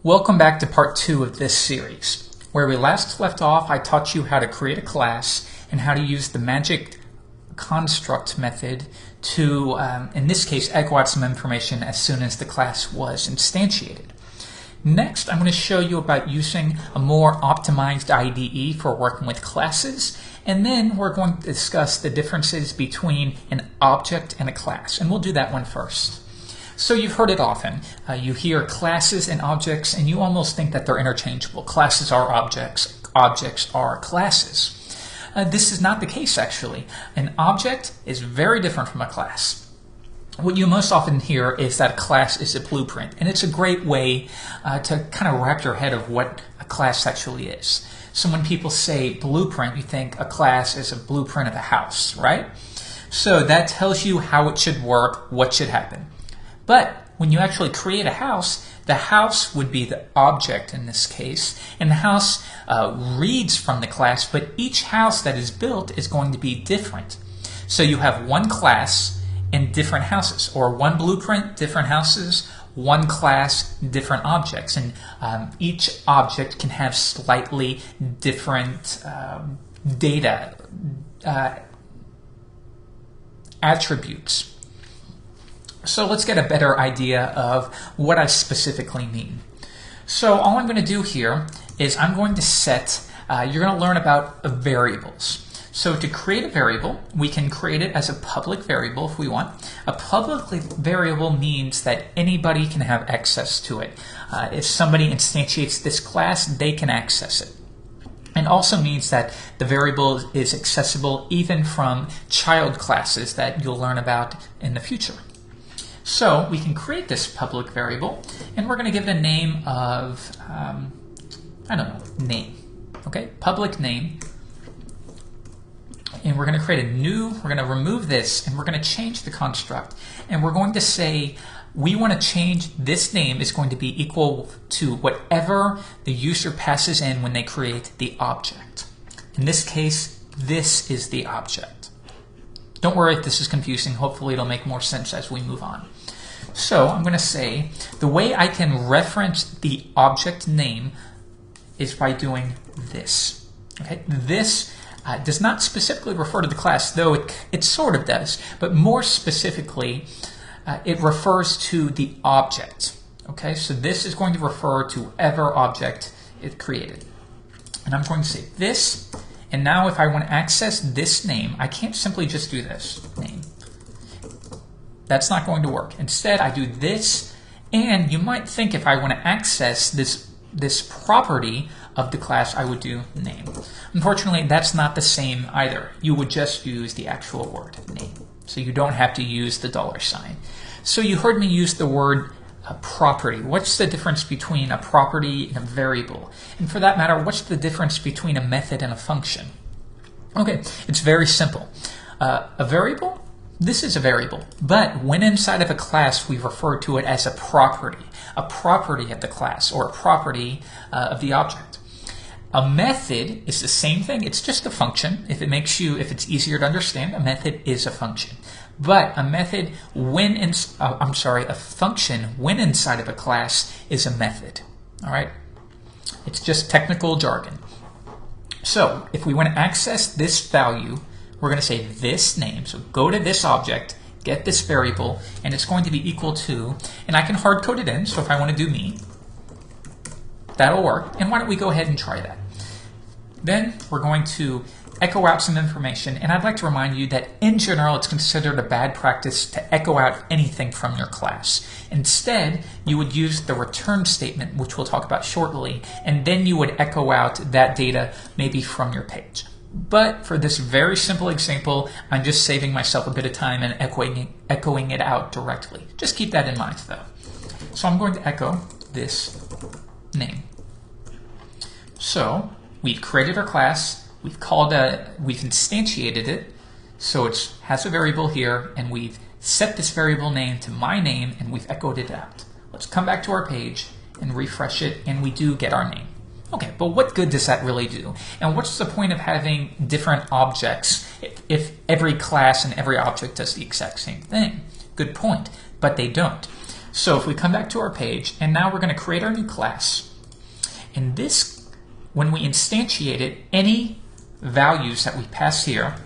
Welcome back to part 2 of this series. Where we last left off, I taught you how to create a class and how to use the magic construct method to, in this case, echo out some information as soon as the class was instantiated. Next, I'm going to show you about using a more optimized IDE for working with classes, and then we're going to discuss the differences between an object and a class, and we'll do that one first. So you've heard it often. You hear classes and objects, and you almost think that they're interchangeable. Classes are objects, objects are classes. This is not the case, actually. An object is very different from a class. What you most often hear is that a class is a blueprint, and it's a great way to kind of wrap your head of what a class actually is. So when people say blueprint, you think a class is a blueprint of a house, right? So that tells you how it should work, what should happen. But when you actually create a house, the house would be the object in this case, and the house reads from the class, but each house that is built is going to be different. So you have one class and different houses, or one blueprint, different houses, one class, different objects, and each object can have slightly different data attributes. So let's get a better idea of what I specifically mean. So all I'm going to do here is I'm going to set, you're going to learn about variables. So to create a variable, we can create it as a public variable if we want. A public variable means that anybody can have access to it. If somebody instantiates this class, they can access it. And also means that the variable is accessible even from child classes that you'll learn about in the future. So we can create this public variable, and we're going to give it a name of, I don't know, name. Okay, public name. And we're going to create a new, we're going to remove this, and we're going to change the construct. And we're going to say we want to change this name is going to be equal to whatever the user passes in when they create the object. In this case, this is the object. Don't worry if this is confusing. Hopefully it'll make more sense as we move on. So I'm going to say the way I can reference the object name is by doing this. Okay, this does not specifically refer to the class, though it sort of does, but more specifically, it refers to the object. Okay, so this is going to refer to whatever object it created. And I'm going to say this, and now if I want to access this name, I can't simply just do this name. That's not going to work. Instead, I do this, and you might think if I want to access this property of the class, I would do name. Unfortunately, that's not the same either. You would just use the actual word name. So you don't have to use the $sign. So you heard me use the word property. What's the difference between a property and a variable? And for that matter, what's the difference between a method and a function? Okay, it's very simple. A variable, this is a variable, but when inside of a class, we refer to it as a property of the class, or a property of the object. A method is the same thing. It's just a function. If it's easier to understand, a method is a function. But a method a function when inside of a class is a method. All right? It's just technical jargon. So if we want to access this value, we're going to say this name. So go to this object, get this variable, and it's going to be equal to, and I can hard code it in. So if I want to do me, that'll work. And why don't we go ahead and try that? Then we're going to echo out some information, and I'd like to remind you that in general it's considered a bad practice to echo out anything from your class. Instead, you would use the return statement, which we'll talk about shortly, and then you would echo out that data maybe from your page. But for this very simple example, I'm just saving myself a bit of time and echoing it out directly. Just keep that in mind though. So I'm going to echo this name. So we've created our class. We've instantiated it, so it has a variable here, and we've set this variable name to my name, and we've echoed it out. Let's come back to our page and refresh it, and we do get our name. Okay, but what good does that really do? And what's the point of having different objects if every class and every object does the exact same thing? Good point, but they don't. So if we come back to our page, and now we're going to create our new class. And this, when we instantiate it, any values that we pass here,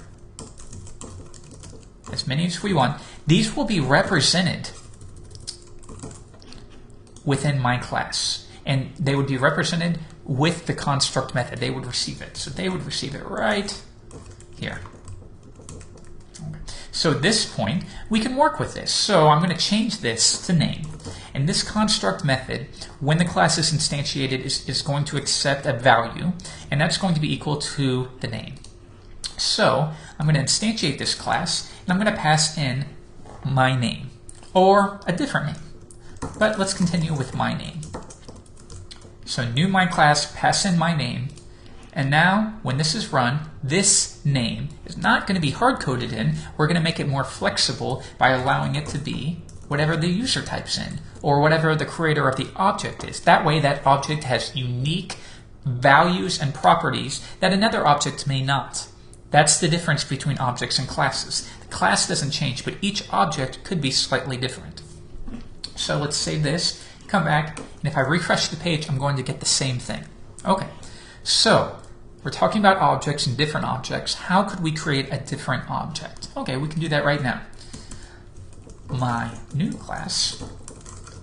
as many as we want, these will be represented within my class. And they would be represented with the construct method. They would receive it. So they would receive it right here. So at this point, we can work with this. So I'm going to change this to name. And this construct method, when the class is instantiated, is going to accept a value, and that's going to be equal to the name. So I'm going to instantiate this class, and I'm going to pass in my name, or a different name. But let's continue with my name. So new my class, pass in my name, and now when this is run, this name is not going to be hard-coded in. We're going to make it more flexible by allowing it to be whatever the user types in, or whatever the creator of the object is. That way that object has unique values and properties that another object may not. That's the difference between objects and classes. The class doesn't change, but each object could be slightly different. So let's save this, come back, and if I refresh the page, I'm going to get the same thing. Okay, so we're talking about objects and different objects. How could we create a different object? Okay, we can do that right now. My new class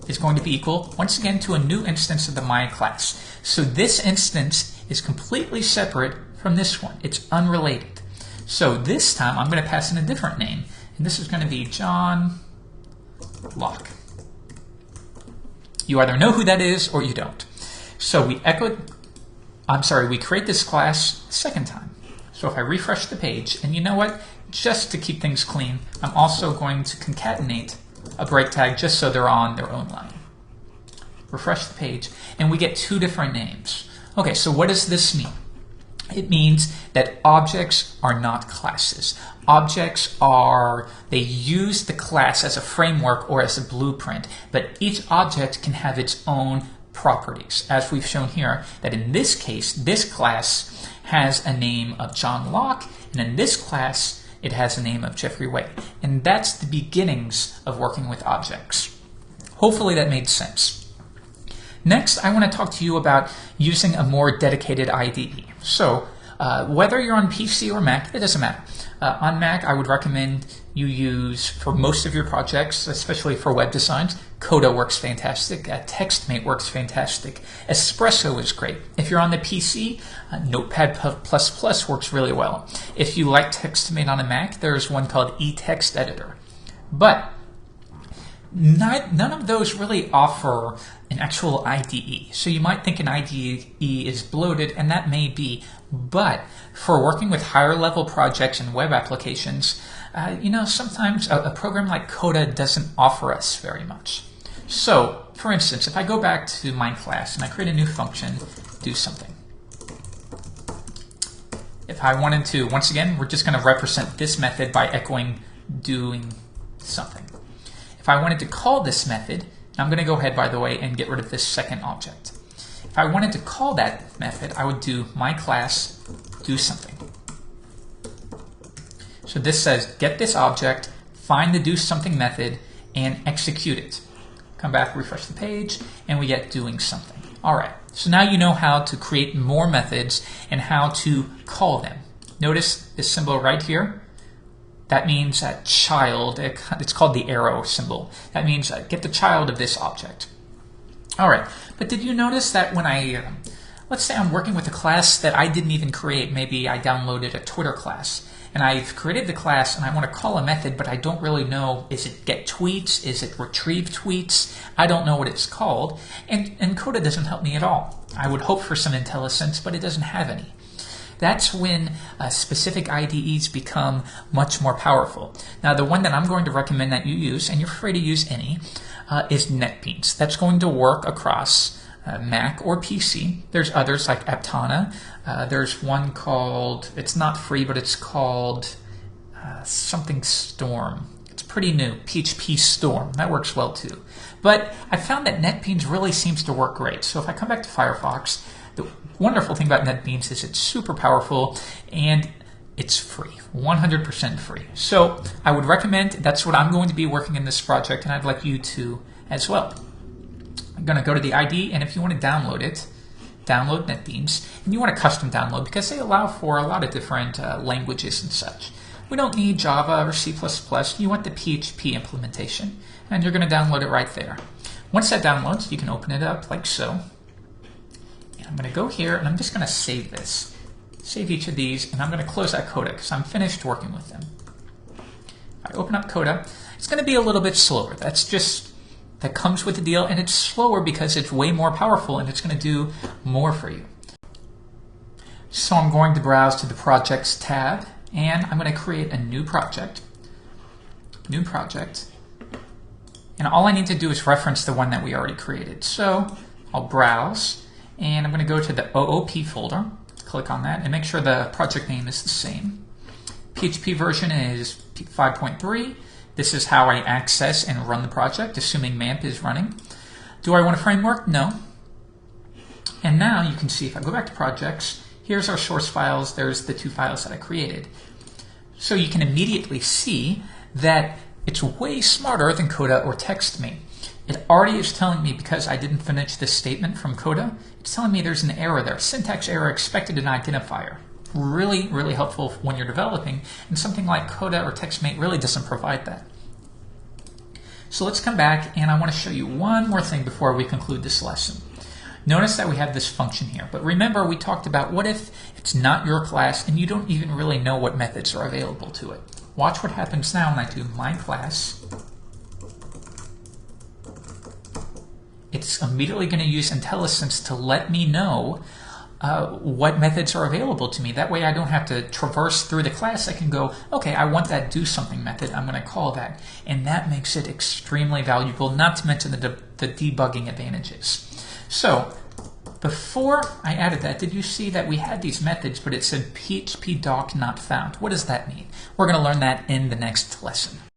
is going to be equal, once again, to a new instance of the my class. So this instance is completely separate from this one. It's unrelated. So this time I'm going to pass in a different name, and this is going to be John Locke. You either know who that is or you don't. So we create this class a second time. So if I refresh the page, and you know what? Just to keep things clean, I'm also going to concatenate a break tag just so they're on their own line. Refresh the page, and we get two different names. Okay, so what does this mean? It means that objects are not classes. Objects they use the class as a framework or as a blueprint, but each object can have its own properties, as we've shown here, that in this case, this class has a name of John Locke, and in this class, it has a name of Jeffrey Way. And that's the beginnings of working with objects. Hopefully that made sense. Next, I want to talk to you about using a more dedicated IDE. So whether you're on PC or Mac, it doesn't matter. On Mac, I would recommend you use, for most of your projects, especially for web designs, Coda works fantastic, TextMate works fantastic, Espresso is great. If you're on the PC, Notepad++ works really well. If you like TextMate on a Mac, there's one called eText Editor. But none of those really offer an actual IDE. So you might think an IDE is bloated, and that may be, but for working with higher level projects and web applications, sometimes a program like Coda doesn't offer us very much. So, for instance, if I go back to my class and I create a new function, do something. If I wanted to, once again, we're just going to represent this method by echoing doing something. If I wanted to call this method, I'm going to go ahead, by the way, and get rid of this second object. If I wanted to call that method, I would do my class do something. So this says get this object, find the do something method, and execute it. Come back, refresh the page, and we get doing something. All right, so now you know how to create more methods and how to call them. Notice this symbol right here. That means that child, it's called the arrow symbol. That means get the child of this object. All right, but did you notice that when let's say I'm working with a class that I didn't even create, maybe I downloaded a Twitter class, and I've created the class and I want to call a method, but I don't really know, is it get tweets, is it retrieve tweets? I don't know what it's called, and Coda doesn't help me at all. I would hope for some IntelliSense, but it doesn't have any. That's when specific IDEs become much more powerful. Now, the one that I'm going to recommend that you use, and you're free to use any, is NetBeans. That's going to work across Mac or PC. There's others like Aptana. There's one called, it's not free, but it's called something Storm. It's pretty new, PHP Storm. That works well too. But I found that NetBeans really seems to work great. So if I come back to Firefox, the wonderful thing about NetBeans is it's super powerful and it's free, 100% free. So I would recommend, that's what I'm going to be working in this project, and I'd like you to as well. I'm going to go to the IDE, and if you want to download it, download NetBeans, and you want a custom download because they allow for a lot of different languages and such. We don't need Java or C++. You want the PHP implementation, and you're going to download it right there. Once that downloads, you can open it up like so. And I'm going to go here, and I'm just going to save this. Save each of these, and I'm going to close out Coda because I'm finished working with them. If I open up Coda, it's going to be a little bit slower. That comes with the deal, and it's slower because it's way more powerful and it's going to do more for you. So I'm going to browse to the Projects tab, and I'm going to create a new project. New project. And all I need to do is reference the one that we already created. So I'll browse, and I'm going to go to the OOP folder, click on that, and make sure the project name is the same. PHP version is 5.3. This is how I access and run the project, assuming MAMP is running. Do I want a framework? No. And now you can see if I go back to projects, here's our source files, there's the 2 files that I created. So you can immediately see that it's way smarter than Coda or TextMate. It already is telling me, because I didn't finish this statement from Coda, it's telling me there's an error there, syntax error expected in identifier. Really, really helpful when you're developing, and something like Coda or TextMate really doesn't provide that. So let's come back, and I want to show you one more thing before we conclude this lesson. Notice that we have this function here, but remember we talked about what if it's not your class and you don't even really know what methods are available to it. Watch what happens now when I do my class. It's immediately going to use IntelliSense to let me know what methods are available to me. That way I don't have to traverse through the class. I can go, okay, I want that do something method. I'm going to call that. And that makes it extremely valuable, not to mention the debugging advantages. So before I added that, did you see that we had these methods, but it said PHP doc not found? What does that mean? We're going to learn that in the next lesson.